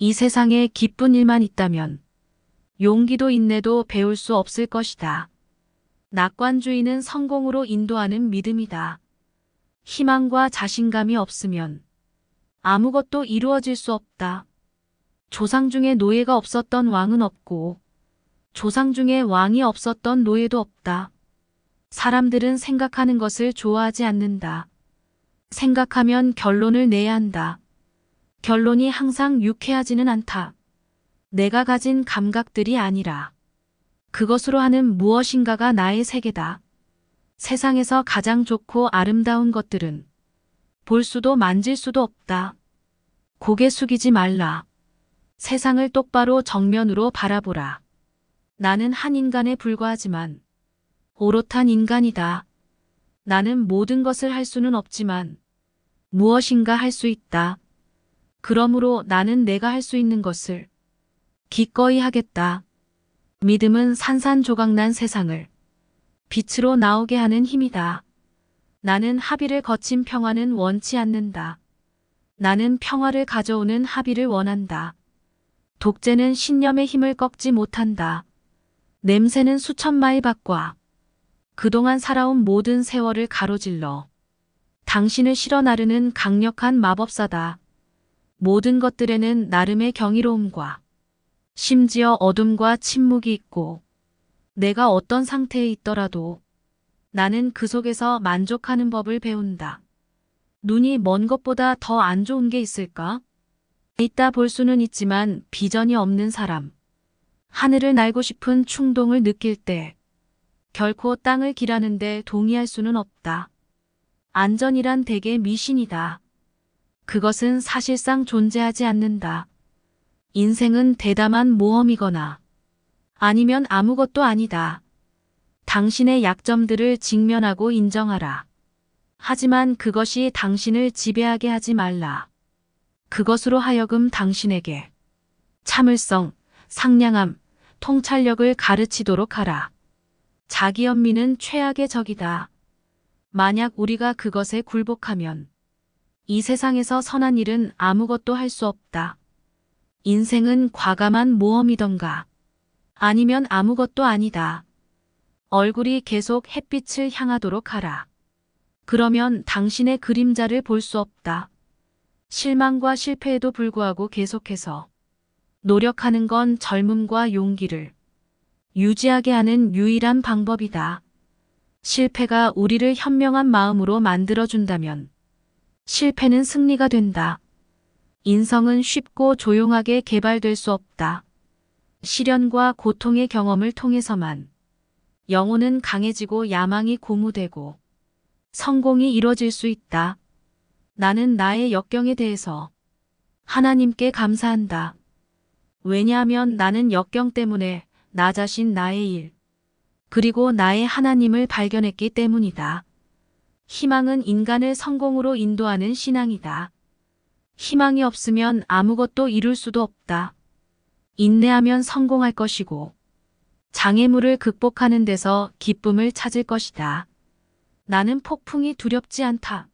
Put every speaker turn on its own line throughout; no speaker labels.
이 세상에 기쁜 일만 있다면 용기도 인내도 배울 수 없을 것이다. 낙관주의는 성공으로 인도하는 믿음이다. 희망과 자신감이 없으면 아무것도 이루어질 수 없다. 조상 중에 노예가 없었던 왕은 없고 조상 중에 왕이 없었던 노예도 없다. 사람들은 생각하는 것을 좋아하지 않는다. 생각하면 결론을 내야 한다. 결론이 항상 유쾌하지는 않다. 내가 가진 감각들이 아니라 그것으로 하는 무엇인가가 나의 세계다. 세상에서 가장 좋고 아름다운 것들은 볼 수도 만질 수도 없다. 고개 숙이지 말라. 세상을 똑바로 정면으로 바라보라. 나는 한 인간에 불과하지만 오롯한 인간이다. 나는 모든 것을 할 수는 없지만 무엇인가 할 수 있다. 그러므로 나는 내가 할 수 있는 것을 기꺼이 하겠다. 믿음은 산산조각난 세상을 빛으로 나오게 하는 힘이다. 나는 합의를 거친 평화는 원치 않는다. 나는 평화를 가져오는 합의를 원한다. 독재는 신념의 힘을 꺾지 못한다. 냄새는 수천 마일 밖과 그동안 살아온 모든 세월을 가로질러 당신을 실어 나르는 강력한 마법사다. 모든 것들에는 나름의 경이로움과 심지어 어둠과 침묵이 있고 내가 어떤 상태에 있더라도 나는 그 속에서 만족하는 법을 배운다. 눈이 먼 것보다 더 안 좋은 게 있을까? 있다 볼 수는 있지만 비전이 없는 사람. 하늘을 날고 싶은 충동을 느낄 때 결코 땅을 기라는데 동의할 수는 없다. 안전이란 대개 미신이다. 그것은 사실상 존재하지 않는다. 인생은 대담한 모험이거나 아니면 아무것도 아니다. 당신의 약점들을 직면하고 인정하라. 하지만 그것이 당신을 지배하게 하지 말라. 그것으로 하여금 당신에게 참을성, 상냥함, 통찰력을 가르치도록 하라. 자기연민은 최악의 적이다. 만약 우리가 그것에 굴복하면 이 세상에서 선한 일은 아무것도 할 수 없다. 인생은 과감한 모험이던가 아니면 아무것도 아니다. 얼굴이 계속 햇빛을 향하도록 하라. 그러면 당신의 그림자를 볼 수 없다. 실망과 실패에도 불구하고 계속해서 노력하는 건 젊음과 용기를 유지하게 하는 유일한 방법이다. 실패가 우리를 현명한 마음으로 만들어준다면 실패는 승리가 된다. 인성은 쉽고 조용하게 개발될 수 없다. 시련과 고통의 경험을 통해서만 영혼은 강해지고 야망이 고무되고 성공이 이뤄질 수 있다. 나는 나의 역경에 대해서 하나님께 감사한다. 왜냐하면 나는 역경 때문에 나 자신 나의 일, 그리고 나의 하나님을 발견했기 때문이다. 희망은 인간을 성공으로 인도하는 신앙이다. 희망이 없으면 아무것도 이룰 수도 없다. 인내하면 성공할 것이고 장애물을 극복하는 데서 기쁨을 찾을 것이다. 나는 폭풍이 두렵지 않다.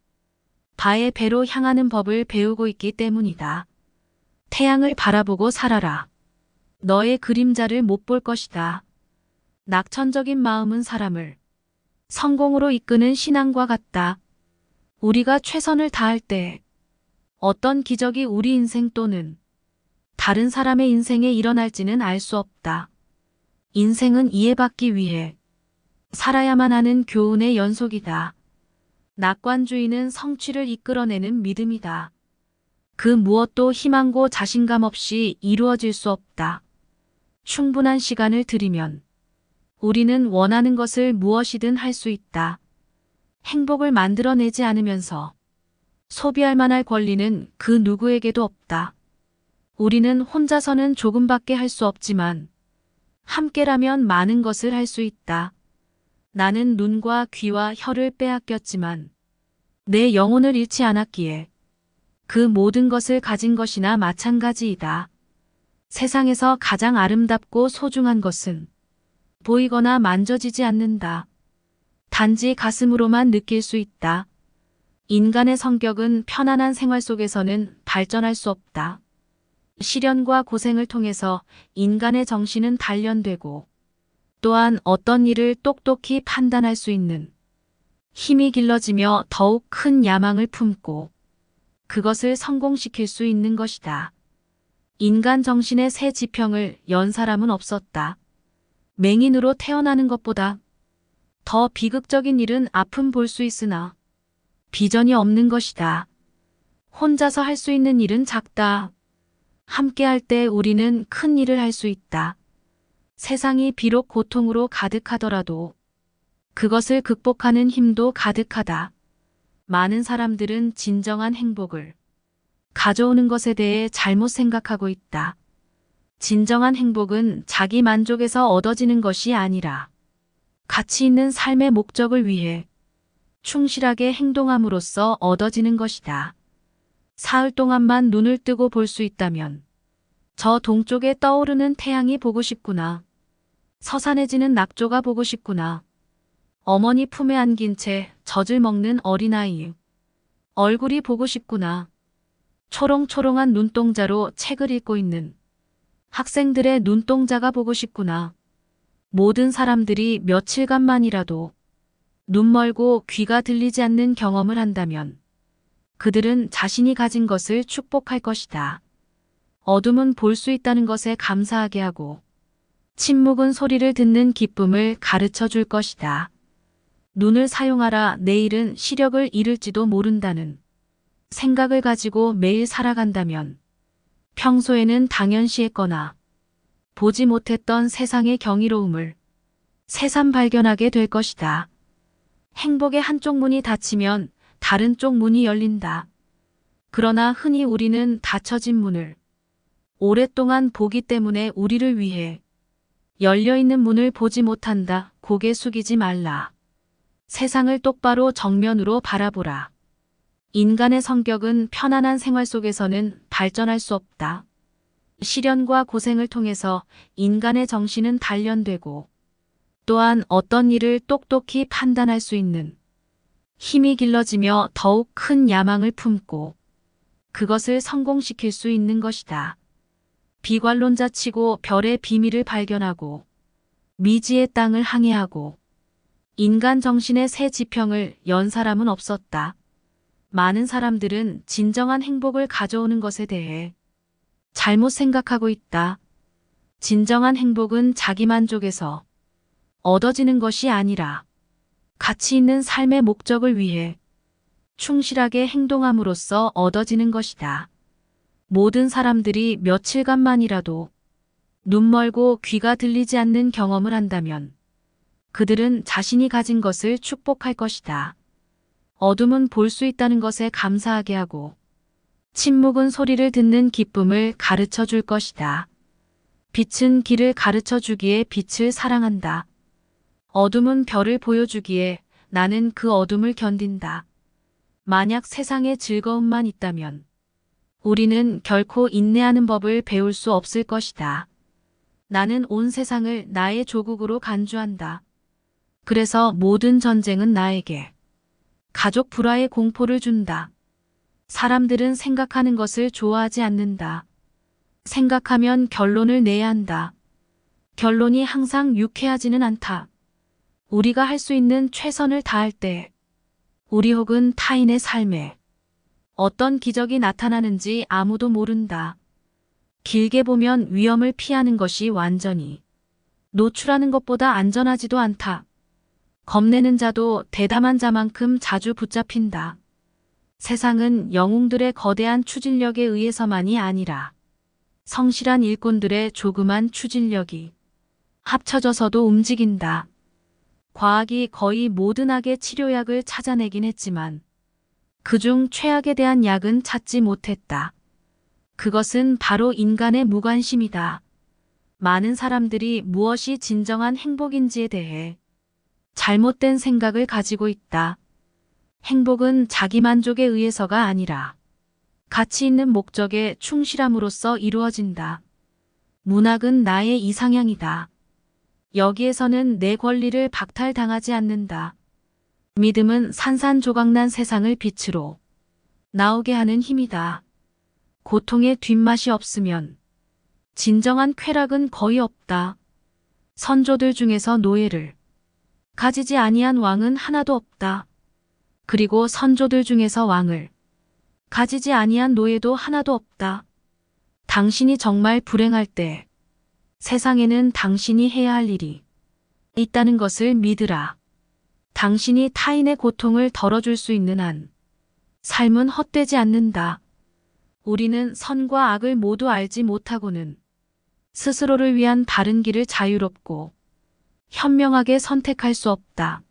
바의 배로 향하는 법을 배우고 있기 때문이다. 태양을 바라보고 살아라. 너의 그림자를 못 볼 것이다. 낙천적인 마음은 사람을 성공으로 이끄는 신앙과 같다. 우리가 최선을 다할 때 어떤 기적이 우리 인생 또는 다른 사람의 인생에 일어날지는 알 수 없다. 인생은 이해받기 위해 살아야만 하는 교훈의 연속이다. 낙관주의는 성취를 이끌어내는 믿음이다. 그 무엇도 희망고 자신감 없이 이루어질 수 없다. 충분한 시간을 들이면 우리는 원하는 것을 무엇이든 할 수 있다. 행복을 만들어내지 않으면서 소비할 만할 권리는 그 누구에게도 없다. 우리는 혼자서는 조금밖에 할 수 없지만 함께라면 많은 것을 할 수 있다. 나는 눈과 귀와 혀를 빼앗겼지만 내 영혼을 잃지 않았기에 그 모든 것을 가진 것이나 마찬가지이다. 세상에서 가장 아름답고 소중한 것은 보이거나 만져지지 않는다. 단지 가슴으로만 느낄 수 있다. 인간의 성격은 편안한 생활 속에서는 발전할 수 없다. 시련과 고생을 통해서 인간의 정신은 단련되고 또한 어떤 일을 똑똑히 판단할 수 있는 힘이 길러지며 더욱 큰 야망을 품고 그것을 성공시킬 수 있는 것이다. 인간 정신의 새 지평을 연 사람은 없었다. 맹인으로 태어나는 것보다 더 비극적인 일은 아픔 볼 수 있으나 비전이 없는 것이다. 혼자서 할 수 있는 일은 작다. 함께 할 때 우리는 큰 일을 할 수 있다. 세상이 비록 고통으로 가득하더라도 그것을 극복하는 힘도 가득하다. 많은 사람들은 진정한 행복을 가져오는 것에 대해 잘못 생각하고 있다. 진정한 행복은 자기 만족에서 얻어지는 것이 아니라 가치 있는 삶의 목적을 위해 충실하게 행동함으로써 얻어지는 것이다. 사흘 동안만 눈을 뜨고 볼 수 있다면 저 동쪽에 떠오르는 태양이 보고 싶구나. 서산해지는 낙조가 보고 싶구나. 어머니 품에 안긴 채 젖을 먹는 어린아이 얼굴이 보고 싶구나. 초롱초롱한 눈동자로 책을 읽고 있는 학생들의 눈동자가 보고 싶구나. 모든 사람들이 며칠간만이라도 눈 멀고 귀가 들리지 않는 경험을 한다면 그들은 자신이 가진 것을 축복할 것이다. 어둠은 볼 수 있다는 것에 감사하게 하고 침묵은 소리를 듣는 기쁨을 가르쳐 줄 것이다. 눈을 사용하라. 내일은 시력을 잃을지도 모른다는 생각을 가지고 매일 살아간다면 평소에는 당연시했거나 보지 못했던 세상의 경이로움을 새삼 발견하게 될 것이다. 행복의 한쪽 문이 닫히면 다른 쪽 문이 열린다. 그러나 흔히 우리는 닫혀진 문을 오랫동안 보기 때문에 우리를 위해 열려있는 문을 보지 못한다. 고개 숙이지 말라. 세상을 똑바로 정면으로 바라보라. 인간의 성격은 편안한 생활 속에서는 발전할 수 없다. 시련과 고생을 통해서 인간의 정신은 단련되고 또한 어떤 일을 똑똑히 판단할 수 있는 힘이 길러지며 더욱 큰 야망을 품고 그것을 성공시킬 수 있는 것이다. 비관론자치고 별의 비밀을 발견하고 미지의 땅을 항해하고 인간 정신의 새 지평을 연 사람은 없었다. 많은 사람들은 진정한 행복을 가져오는 것에 대해 잘못 생각하고 있다. 진정한 행복은 자기 만족에서 얻어지는 것이 아니라 가치 있는 삶의 목적을 위해 충실하게 행동함으로써 얻어지는 것이다. 모든 사람들이 며칠간만이라도 눈 멀고 귀가 들리지 않는 경험을 한다면 그들은 자신이 가진 것을 축복할 것이다. 어둠은 볼 수 있다는 것에 감사하게 하고 침묵은 소리를 듣는 기쁨을 가르쳐 줄 것이다. 빛은 길을 가르쳐 주기에 빛을 사랑한다. 어둠은 별을 보여주기에 나는 그 어둠을 견딘다. 만약 세상에 즐거움만 있다면 우리는 결코 인내하는 법을 배울 수 없을 것이다. 나는 온 세상을 나의 조국으로 간주한다. 그래서 모든 전쟁은 나에게 가족 불화의 공포를 준다. 사람들은 생각하는 것을 좋아하지 않는다. 생각하면 결론을 내야 한다. 결론이 항상 유쾌하지는 않다. 우리가 할 수 있는 최선을 다할 때 우리 혹은 타인의 삶에 어떤 기적이 나타나는지 아무도 모른다. 길게 보면 위험을 피하는 것이 완전히 노출하는 것보다 안전하지도 않다. 겁내는 자도 대담한 자만큼 자주 붙잡힌다. 세상은 영웅들의 거대한 추진력에 의해서만이 아니라 성실한 일꾼들의 조그만 추진력이 합쳐져서도 움직인다. 과학이 거의 모든 악의 치료약을 찾아내긴 했지만 그중 최악에 대한 약은 찾지 못했다. 그것은 바로 인간의 무관심이다. 많은 사람들이 무엇이 진정한 행복인지에 대해 잘못된 생각을 가지고 있다. 행복은 자기 만족에 의해서가 아니라 가치 있는 목적에 충실함으로써 이루어진다. 문학은 나의 이상향이다. 여기에서는 내 권리를 박탈당하지 않는다. 믿음은 산산조각난 세상을 빛으로 나오게 하는 힘이다. 고통의 뒷맛이 없으면 진정한 쾌락은 거의 없다. 선조들 중에서 노예를 가지지 아니한 왕은 하나도 없다. 그리고 선조들 중에서 왕을 가지지 아니한 노예도 하나도 없다. 당신이 정말 불행할 때 세상에는 당신이 해야 할 일이 있다는 것을 믿으라. 당신이 타인의 고통을 덜어줄 수 있는 한 삶은 헛되지 않는다. 우리는 선과 악을 모두 알지 못하고는 스스로를 위한 바른 길을 자유롭고 현명하게 선택할 수 없다.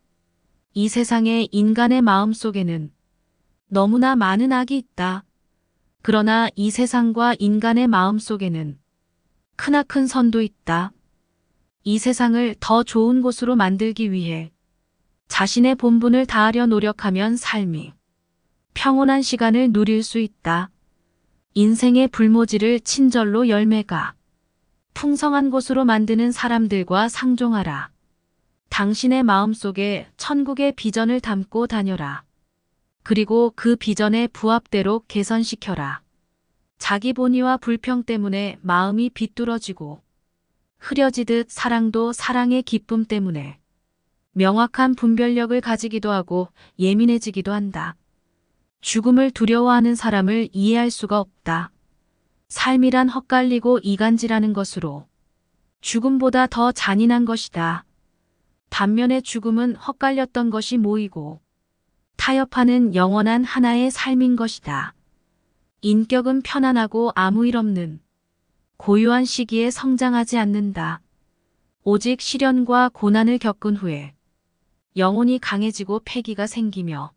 이 세상의 인간의 마음 속에는 너무나 많은 악이 있다. 그러나 이 세상과 인간의 마음 속에는 크나큰 선도 있다. 이 세상을 더 좋은 곳으로 만들기 위해 자신의 본분을 다하려 노력하면 삶이 평온한 시간을 누릴 수 있다. 인생의 불모지를 친절로 열매가 풍성한 곳으로 만드는 사람들과 상종하라. 당신의 마음속에 천국의 비전을 담고 다녀라. 그리고 그 비전의 부합대로 개선시켜라. 자기 본의와 불평 때문에 마음이 비뚤어지고 흐려지듯 사랑도 사랑의 기쁨 때문에 명확한 분별력을 가지기도 하고 예민해지기도 한다. 죽음을 두려워하는 사람을 이해할 수가 없다. 삶이란 헛갈리고 이간질하는 것으로 죽음보다 더 잔인한 것이다. 반면에 죽음은 헛갈렸던 것이 모이고 타협하는 영원한 하나의 삶인 것이다. 인격은 편안하고 아무 일 없는 고요한 시기에 성장하지 않는다. 오직 시련과 고난을 겪은 후에 영혼이 강해지고 패기가 생기며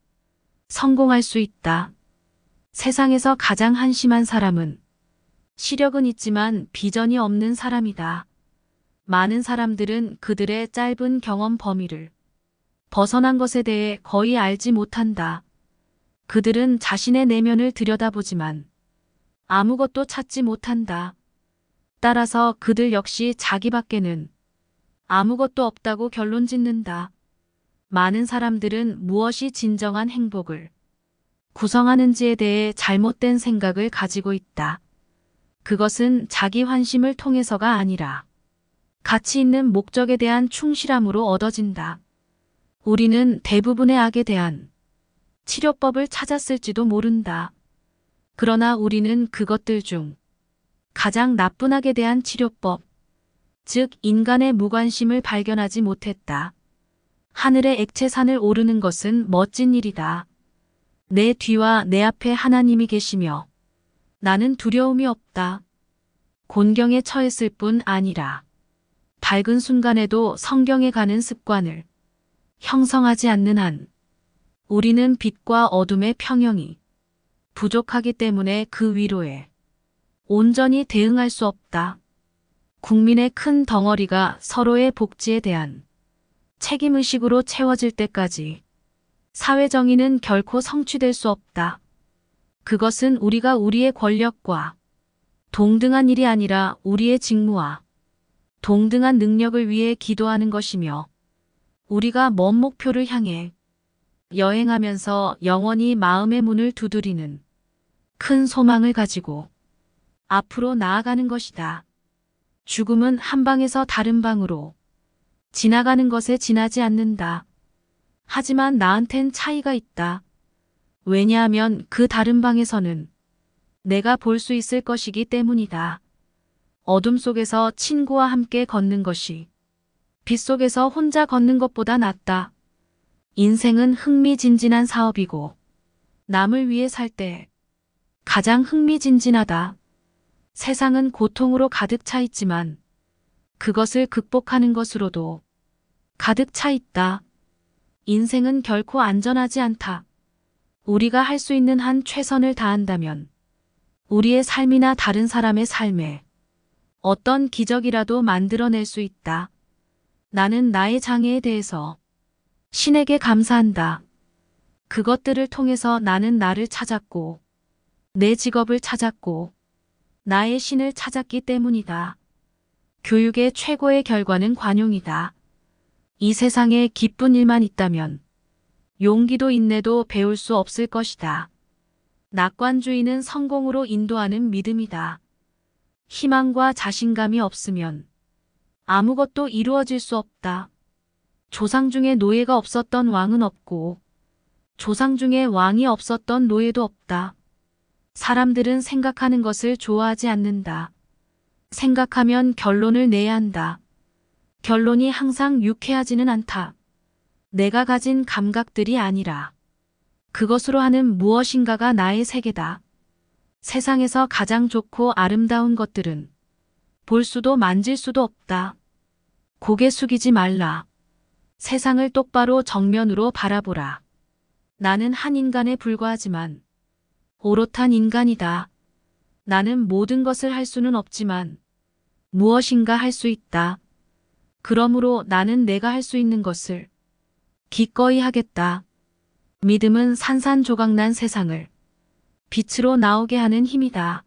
성공할 수 있다. 세상에서 가장 한심한 사람은 시력은 있지만 비전이 없는 사람이다. 많은 사람들은 그들의 짧은 경험 범위를 벗어난 것에 대해 거의 알지 못한다. 그들은 자신의 내면을 들여다보지만 아무것도 찾지 못한다. 따라서 그들 역시 자기밖에는 아무것도 없다고 결론 짓는다. 많은 사람들은 무엇이 진정한 행복을 구성하는지에 대해 잘못된 생각을 가지고 있다. 그것은 자기 환심을 통해서가 아니라 가치 있는 목적에 대한 충실함으로 얻어진다. 우리는 대부분의 악에 대한 치료법을 찾았을지도 모른다. 그러나 우리는 그것들 중 가장 나쁜 악에 대한 치료법, 즉 인간의 무관심을 발견하지 못했다. 하늘의 액체산을 오르는 것은 멋진 일이다. 내 뒤와 내 앞에 하나님이 계시며 나는 두려움이 없다. 곤경에 처했을 뿐 아니라 밝은 순간에도 성경에 가는 습관을 형성하지 않는 한 우리는 빛과 어둠의 평형이 부족하기 때문에 그 위로에 온전히 대응할 수 없다. 국민의 큰 덩어리가 서로의 복지에 대한 책임의식으로 채워질 때까지 사회정의는 결코 성취될 수 없다. 그것은 우리가 우리의 권력과 동등한 일이 아니라 우리의 직무와 동등한 능력을 위해 기도하는 것이며 우리가 먼 목표를 향해 여행하면서 영원히 마음의 문을 두드리는 큰 소망을 가지고 앞으로 나아가는 것이다. 죽음은 한 방에서 다른 방으로 지나가는 것에 지나지 않는다. 하지만 나한텐 차이가 있다. 왜냐하면 그 다른 방에서는 내가 볼 수 있을 것이기 때문이다. 어둠 속에서 친구와 함께 걷는 것이 빛 속에서 혼자 걷는 것보다 낫다. 인생은 흥미진진한 사업이고 남을 위해 살 때 가장 흥미진진하다. 세상은 고통으로 가득 차 있지만 그것을 극복하는 것으로도 가득 차 있다. 인생은 결코 안전하지 않다. 우리가 할 수 있는 한 최선을 다한다면 우리의 삶이나 다른 사람의 삶에 어떤 기적이라도 만들어낼 수 있다. 나는 나의 장애에 대해서 신에게 감사한다. 그것들을 통해서 나는 나를 찾았고 내 직업을 찾았고 나의 신을 찾았기 때문이다. 교육의 최고의 결과는 관용이다. 이 세상에 기쁜 일만 있다면 용기도 인내도 배울 수 없을 것이다. 낙관주의는 성공으로 인도하는 믿음이다. 희망과 자신감이 없으면 아무것도 이루어질 수 없다. 조상 중에 노예가 없었던 왕은 없고 조상 중에 왕이 없었던 노예도 없다. 사람들은 생각하는 것을 좋아하지 않는다. 생각하면 결론을 내야 한다. 결론이 항상 유쾌하지는 않다. 내가 가진 감각들이 아니라 그것으로 하는 무엇인가가 나의 세계다. 세상에서 가장 좋고 아름다운 것들은 볼 수도 만질 수도 없다. 고개 숙이지 말라. 세상을 똑바로 정면으로 바라보라. 나는 한 인간에 불과하지만 오롯한 인간이다. 나는 모든 것을 할 수는 없지만 무엇인가 할 수 있다. 그러므로 나는 내가 할 수 있는 것을 기꺼이 하겠다. 믿음은 산산조각난 세상을 빛으로 나오게 하는 힘이다.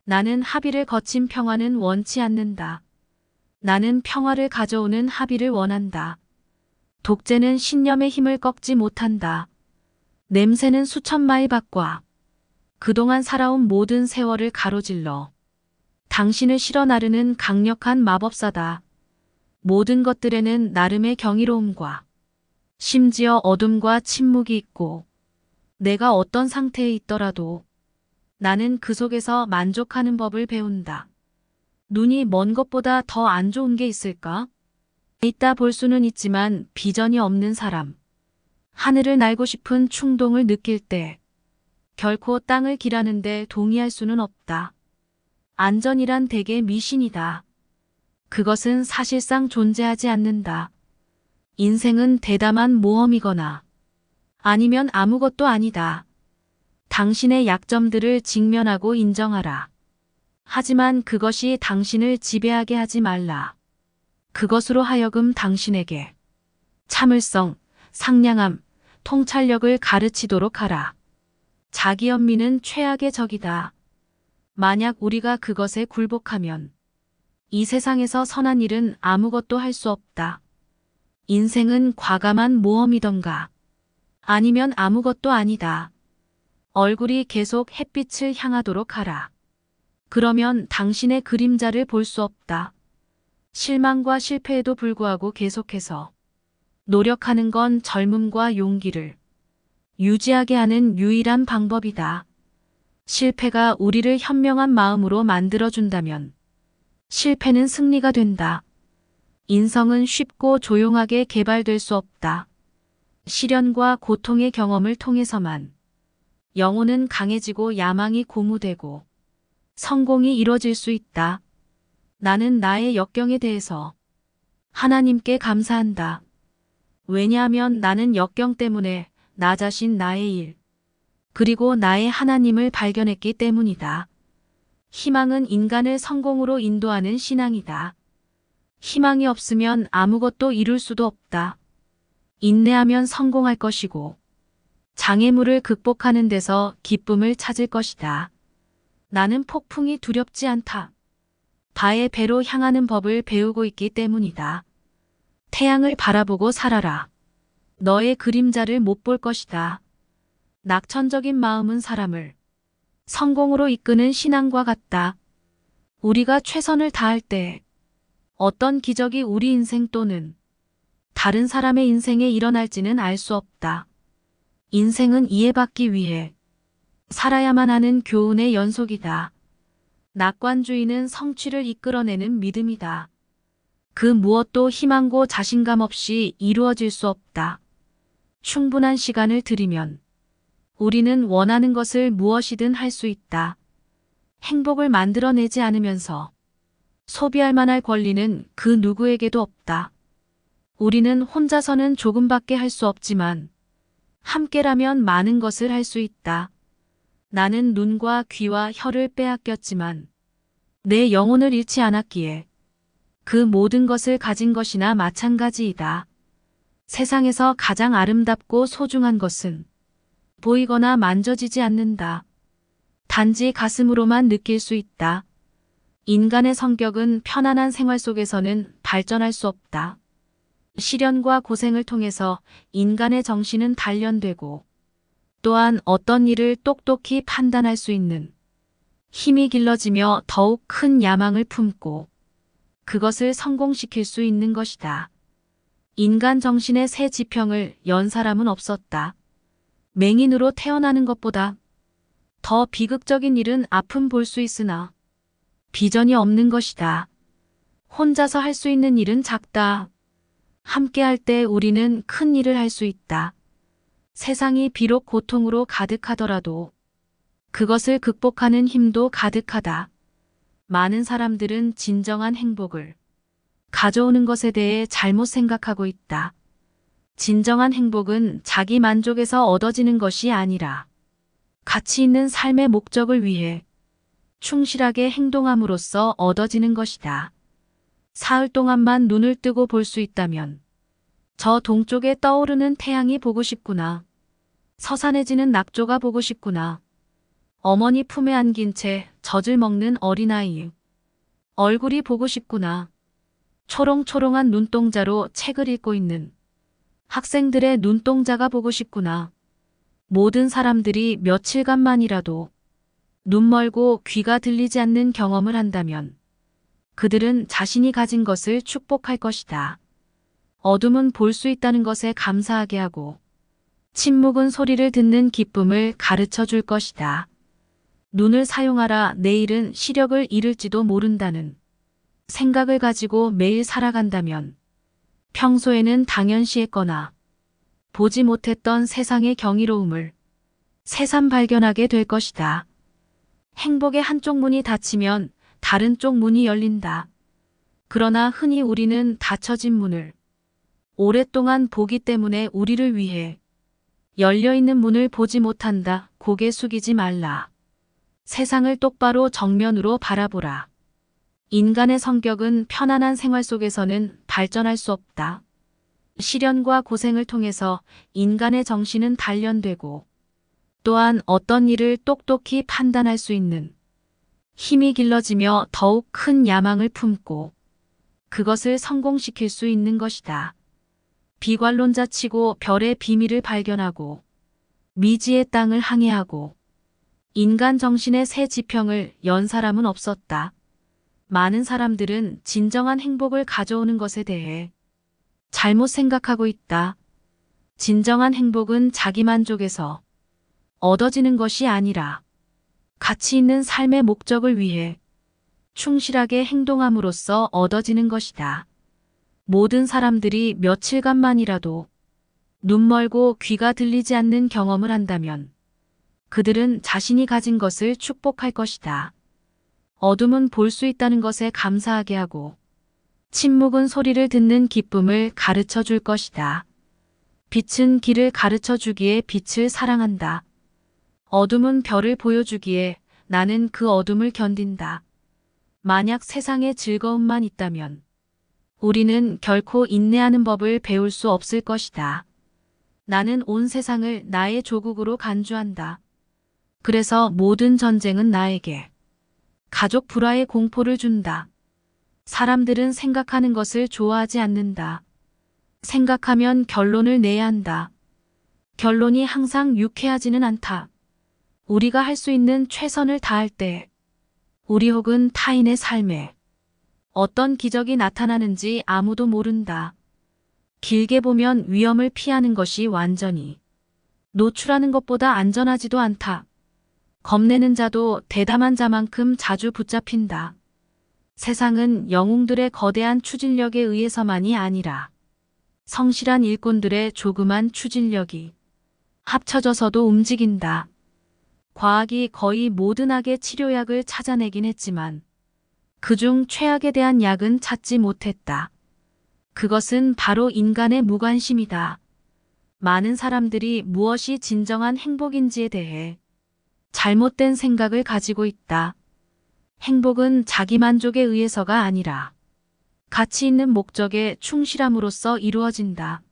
나는 합의를 거친 평화는 원치 않는다. 나는 평화를 가져오는 합의를 원한다. 독재는 신념의 힘을 꺾지 못한다. 냄새는 수천 마일 밖과 그동안 살아온 모든 세월을 가로질러 당신을 실어 나르는 강력한 마법사다. 모든 것들에는 나름의 경이로움과 심지어 어둠과 침묵이 있고 내가 어떤 상태에 있더라도 나는 그 속에서 만족하는 법을 배운다. 눈이 먼 것보다 더 안 좋은 게 있을까? 있다 볼 수는 있지만 비전이 없는 사람. 하늘을 날고 싶은 충동을 느낄 때 결코 땅을 기라는데 동의할 수는 없다. 안전이란 대개 미신이다. 그것은 사실상 존재하지 않는다. 인생은 대담한 모험이거나 아니면 아무것도 아니다. 당신의 약점들을 직면하고 인정하라. 하지만 그것이 당신을 지배하게 하지 말라. 그것으로 하여금 당신에게 참을성, 상냥함, 통찰력을 가르치도록 하라. 자기연민은 최악의 적이다. 만약 우리가 그것에 굴복하면 이 세상에서 선한 일은 아무것도 할 수 없다. 인생은 과감한 모험이던가 아니면 아무것도 아니다. 얼굴이 계속 햇빛을 향하도록 하라. 그러면 당신의 그림자를 볼 수 없다. 실망과 실패에도 불구하고 계속해서 노력하는 건 젊음과 용기를 유지하게 하는 유일한 방법이다. 실패가 우리를 현명한 마음으로 만들어준다면 실패는 승리가 된다. 인성은 쉽고 조용하게 개발될 수 없다. 시련과 고통의 경험을 통해서만 영혼은 강해지고 야망이 고무되고 성공이 이뤄질 수 있다. 나는 나의 역경에 대해서 하나님께 감사한다. 왜냐하면 나는 역경 때문에 나 자신, 나의 일, 그리고 나의 하나님을 발견했기 때문이다. 희망은 인간을 성공으로 인도하는 신앙이다. 희망이 없으면 아무것도 이룰 수도 없다. 인내하면 성공할 것이고 장애물을 극복하는 데서 기쁨을 찾을 것이다. 나는 폭풍이 두렵지 않다. 바의 배로 향하는 법을 배우고 있기 때문이다. 태양을 바라보고 살아라. 너의 그림자를 못 볼 것이다. 낙천적인 마음은 사람을 성공으로 이끄는 신앙과 같다. 우리가 최선을 다할 때 어떤 기적이 우리 인생 또는 다른 사람의 인생에 일어날지는 알 수 없다. 인생은 이해받기 위해 살아야만 하는 교훈의 연속이다. 낙관주의는 성취를 이끌어내는 믿음이다. 그 무엇도 희망고 자신감 없이 이루어질 수 없다. 충분한 시간을 들이면 우리는 원하는 것을 무엇이든 할 수 있다. 행복을 만들어내지 않으면서 소비할 만할 권리는 그 누구에게도 없다. 우리는 혼자서는 조금밖에 할 수 없지만 함께라면 많은 것을 할 수 있다. 나는 눈과 귀와 혀를 빼앗겼지만 내 영혼을 잃지 않았기에 그 모든 것을 가진 것이나 마찬가지이다. 세상에서 가장 아름답고 소중한 것은 보이거나 만져지지 않는다. 단지 가슴으로만 느낄 수 있다. 인간의 성격은 편안한 생활 속에서는 발전할 수 없다. 시련과 고생을 통해서 인간의 정신은 단련되고 또한 어떤 일을 똑똑히 판단할 수 있는 힘이 길러지며 더욱 큰 야망을 품고 그것을 성공시킬 수 있는 것이다. 인간 정신의 새 지평을 연 사람은 없었다. 맹인으로 태어나는 것보다 더 비극적인 일은 아픔 볼 수 있으나 비전이 없는 것이다. 혼자서 할 수 있는 일은 작다. 함께 할 때 우리는 큰 일을 할 수 있다. 세상이 비록 고통으로 가득하더라도 그것을 극복하는 힘도 가득하다. 많은 사람들은 진정한 행복을 가져오는 것에 대해 잘못 생각하고 있다. 진정한 행복은 자기 만족에서 얻어지는 것이 아니라 가치 있는 삶의 목적을 위해 충실하게 행동함으로써 얻어지는 것이다. 사흘 동안만 눈을 뜨고 볼 수 있다면 저 동쪽에 떠오르는 태양이 보고 싶구나. 서산에 지는 낙조가 보고 싶구나. 어머니 품에 안긴 채 젖을 먹는 어린아이 얼굴이 보고 싶구나. 초롱초롱한 눈동자로 책을 읽고 있는 학생들의 눈동자가 보고 싶구나. 모든 사람들이 며칠간만이라도 눈 멀고 귀가 들리지 않는 경험을 한다면 그들은 자신이 가진 것을 축복할 것이다. 어둠은 볼 수 있다는 것에 감사하게 하고 침묵은 소리를 듣는 기쁨을 가르쳐 줄 것이다. 눈을 사용하라. 내일은 시력을 잃을지도 모른다는 생각을 가지고 매일 살아간다면 평소에는 당연시했거나 보지 못했던 세상의 경이로움을 새삼 발견하게 될 것이다. 행복의 한쪽 문이 닫히면 다른 쪽 문이 열린다. 그러나 흔히 우리는 닫혀진 문을 오랫동안 보기 때문에 우리를 위해 열려있는 문을 보지 못한다. 고개 숙이지 말라. 세상을 똑바로 정면으로 바라보라. 인간의 성격은 편안한 생활 속에서는 발전할 수 없다. 시련과 고생을 통해서 인간의 정신은 단련되고 또한 어떤 일을 똑똑히 판단할 수 있는 힘이 길러지며 더욱 큰 야망을 품고 그것을 성공시킬 수 있는 것이다. 비관론자치고 별의 비밀을 발견하고 미지의 땅을 항해하고 인간 정신의 새 지평을 연 사람은 없었다. 많은 사람들은 진정한 행복을 가져오는 것에 대해 잘못 생각하고 있다. 진정한 행복은 자기 만족에서 얻어지는 것이 아니라 가치 있는 삶의 목적을 위해 충실하게 행동함으로써 얻어지는 것이다. 모든 사람들이 며칠간만이라도 눈 멀고 귀가 들리지 않는 경험을 한다면 그들은 자신이 가진 것을 축복할 것이다. 어둠은 볼 수 있다는 것에 감사하게 하고 침묵은 소리를 듣는 기쁨을 가르쳐 줄 것이다. 빛은 길을 가르쳐 주기에 빛을 사랑한다. 어둠은 별을 보여주기에 나는 그 어둠을 견딘다. 만약 세상에 즐거움만 있다면 우리는 결코 인내하는 법을 배울 수 없을 것이다. 나는 온 세상을 나의 조국으로 간주한다. 그래서 모든 전쟁은 나에게 가족 불화의 공포를 준다. 사람들은 생각하는 것을 좋아하지 않는다. 생각하면 결론을 내야 한다. 결론이 항상 유쾌하지는 않다. 우리가 할 수 있는 최선을 다할 때 우리 혹은 타인의 삶에 어떤 기적이 나타나는지 아무도 모른다. 길게 보면 위험을 피하는 것이 완전히 노출하는 것보다 안전하지도 않다. 겁내는 자도 대담한 자만큼 자주 붙잡힌다. 세상은 영웅들의 거대한 추진력에 의해서만이 아니라 성실한 일꾼들의 조그만 추진력이 합쳐져서도 움직인다. 과학이 거의 모든 악의 치료약을 찾아내긴 했지만 그중 최악에 대한 약은 찾지 못했다. 그것은 바로 인간의 무관심이다. 많은 사람들이 무엇이 진정한 행복인지에 대해 잘못된 생각을 가지고 있다. 행복은 자기 만족에 의해서가 아니라 가치 있는 목적에 충실함으로써 이루어진다.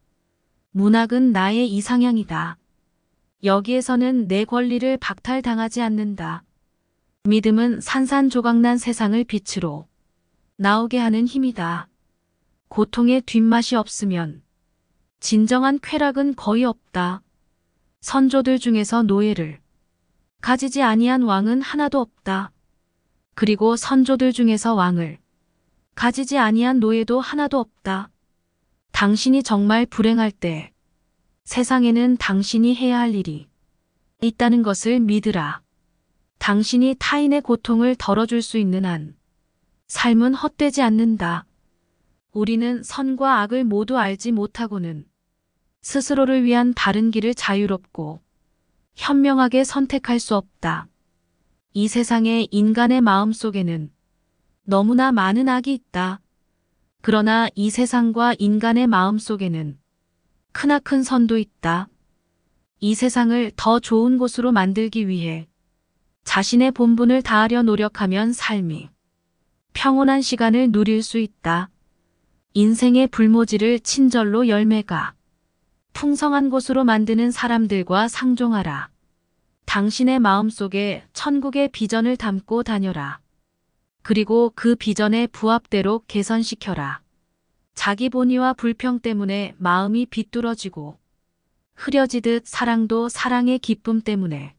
문학은 나의 이상향이다. 여기에서는 내 권리를 박탈당하지 않는다. 믿음은 산산조각난 세상을 빛으로 나오게 하는 힘이다. 고통의 뒷맛이 없으면 진정한 쾌락은 거의 없다. 선조들 중에서 노예를 가지지 아니한 왕은 하나도 없다. 그리고 선조들 중에서 왕을 가지지 아니한 노예도 하나도 없다. 당신이 정말 불행할 때 세상에는 당신이 해야 할 일이 있다는 것을 믿으라. 당신이 타인의 고통을 덜어줄 수 있는 한 삶은 헛되지 않는다. 우리는 선과 악을 모두 알지 못하고는 스스로를 위한 바른 길을 자유롭고 현명하게 선택할 수 없다. 이 세상에 인간의 마음 속에는 너무나 많은 악이 있다. 그러나 이 세상과 인간의 마음 속에는 크나큰 선도 있다. 이 세상을 더 좋은 곳으로 만들기 위해 자신의 본분을 다하려 노력하면 삶이 평온한 시간을 누릴 수 있다. 인생의 불모지를 친절로 열매가 풍성한 곳으로 만드는 사람들과 상종하라. 당신의 마음속에 천국의 비전을 담고 다녀라. 그리고 그 비전의 부합대로 개선시켜라. 자기 본의와 불평 때문에 마음이 비뚤어지고 흐려지듯 사랑도 사랑의 기쁨 때문에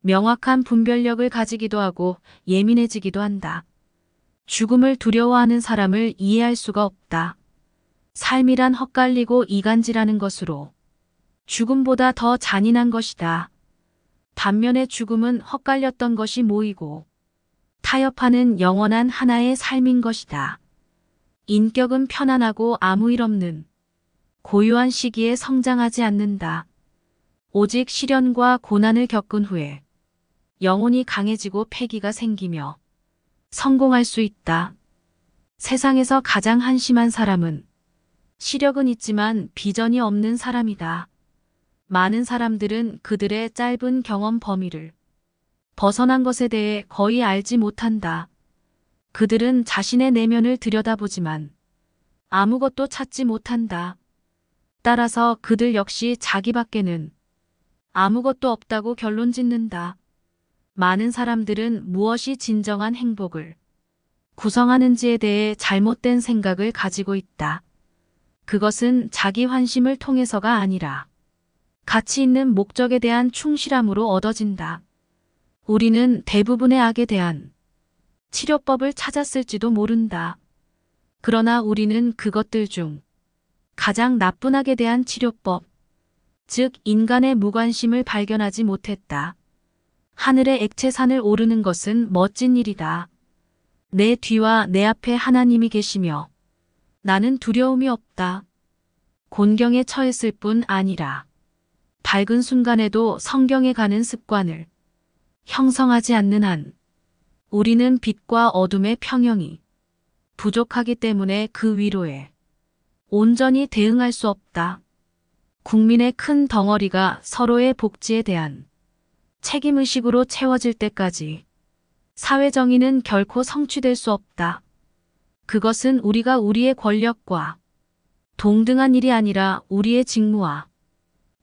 명확한 분별력을 가지기도 하고 예민해지기도 한다. 죽음을 두려워하는 사람을 이해할 수가 없다. 삶이란 헛갈리고 이간질하는 것으로 죽음보다 더 잔인한 것이다. 반면에 죽음은 헛갈렸던 것이 모이고 타협하는 영원한 하나의 삶인 것이다. 인격은 편안하고 아무 일 없는 고요한 시기에 성장하지 않는다. 오직 시련과 고난을 겪은 후에 영혼이 강해지고 패기가 생기며 성공할 수 있다. 세상에서 가장 한심한 사람은 시력은 있지만 비전이 없는 사람이다. 많은 사람들은 그들의 짧은 경험 범위를 벗어난 것에 대해 거의 알지 못한다. 그들은 자신의 내면을 들여다보지만 아무것도 찾지 못한다. 따라서 그들 역시 자기 밖에는 아무것도 없다고 결론 짓는다. 많은 사람들은 무엇이 진정한 행복을 구성하는지에 대해 잘못된 생각을 가지고 있다. 그것은 자기 환심을 통해서가 아니라 가치 있는 목적에 대한 충실함으로 얻어진다. 우리는 대부분의 악에 대한 치료법을 찾았을지도 모른다. 그러나 우리는 그것들 중 가장 나쁜 악에 대한 치료법, 즉 인간의 무관심을 발견하지 못했다. 하늘의 액체산을 오르는 것은 멋진 일이다. 내 뒤와 내 앞에 하나님이 계시며 나는 두려움이 없다. 곤경에 처했을 뿐 아니라 밝은 순간에도 성경에 가는 습관을 형성하지 않는 한 우리는 빛과 어둠의 평형이 부족하기 때문에 그 위로에 온전히 대응할 수 없다. 국민의 큰 덩어리가 서로의 복지에 대한 책임의식으로 채워질 때까지 사회 정의는 결코 성취될 수 없다. 그것은 우리가 우리의 권력과 동등한 일이 아니라 우리의 직무와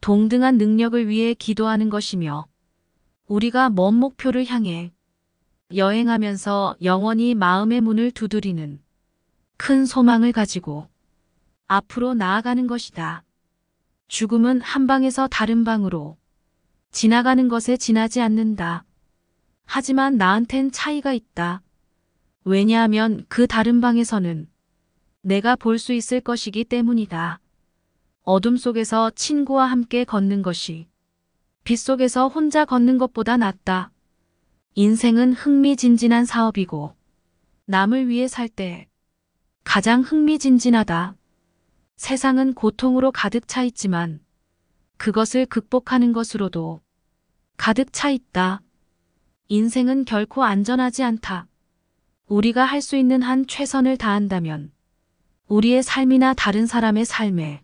동등한 능력을 위해 기도하는 것이며 우리가 먼 목표를 향해 여행하면서 영원히 마음의 문을 두드리는 큰 소망을 가지고 앞으로 나아가는 것이다. 죽음은 한 방에서 다른 방으로 지나가는 것에 지나지 않는다. 하지만 나한텐 차이가 있다. 왜냐하면 그 다른 방에서는 내가 볼 수 있을 것이기 때문이다. 어둠 속에서 친구와 함께 걷는 것이 빛 속에서 혼자 걷는 것보다 낫다. 인생은 흥미진진한 사업이고 남을 위해 살 때 가장 흥미진진하다. 세상은 고통으로 가득 차 있지만 그것을 극복하는 것으로도 가득 차 있다. 인생은 결코 안전하지 않다. 우리가 할 수 있는 한 최선을 다한다면 우리의 삶이나 다른 사람의 삶에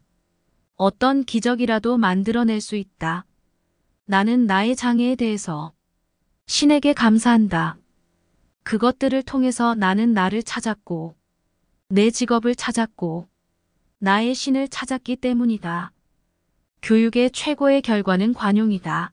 어떤 기적이라도 만들어낼 수 있다. 나는 나의 장애에 대해서 신에게 감사한다. 그것들을 통해서 나는 나를 찾았고 내 직업을 찾았고 나의 신을 찾았기 때문이다. 교육의 최고의 결과는 관용이다.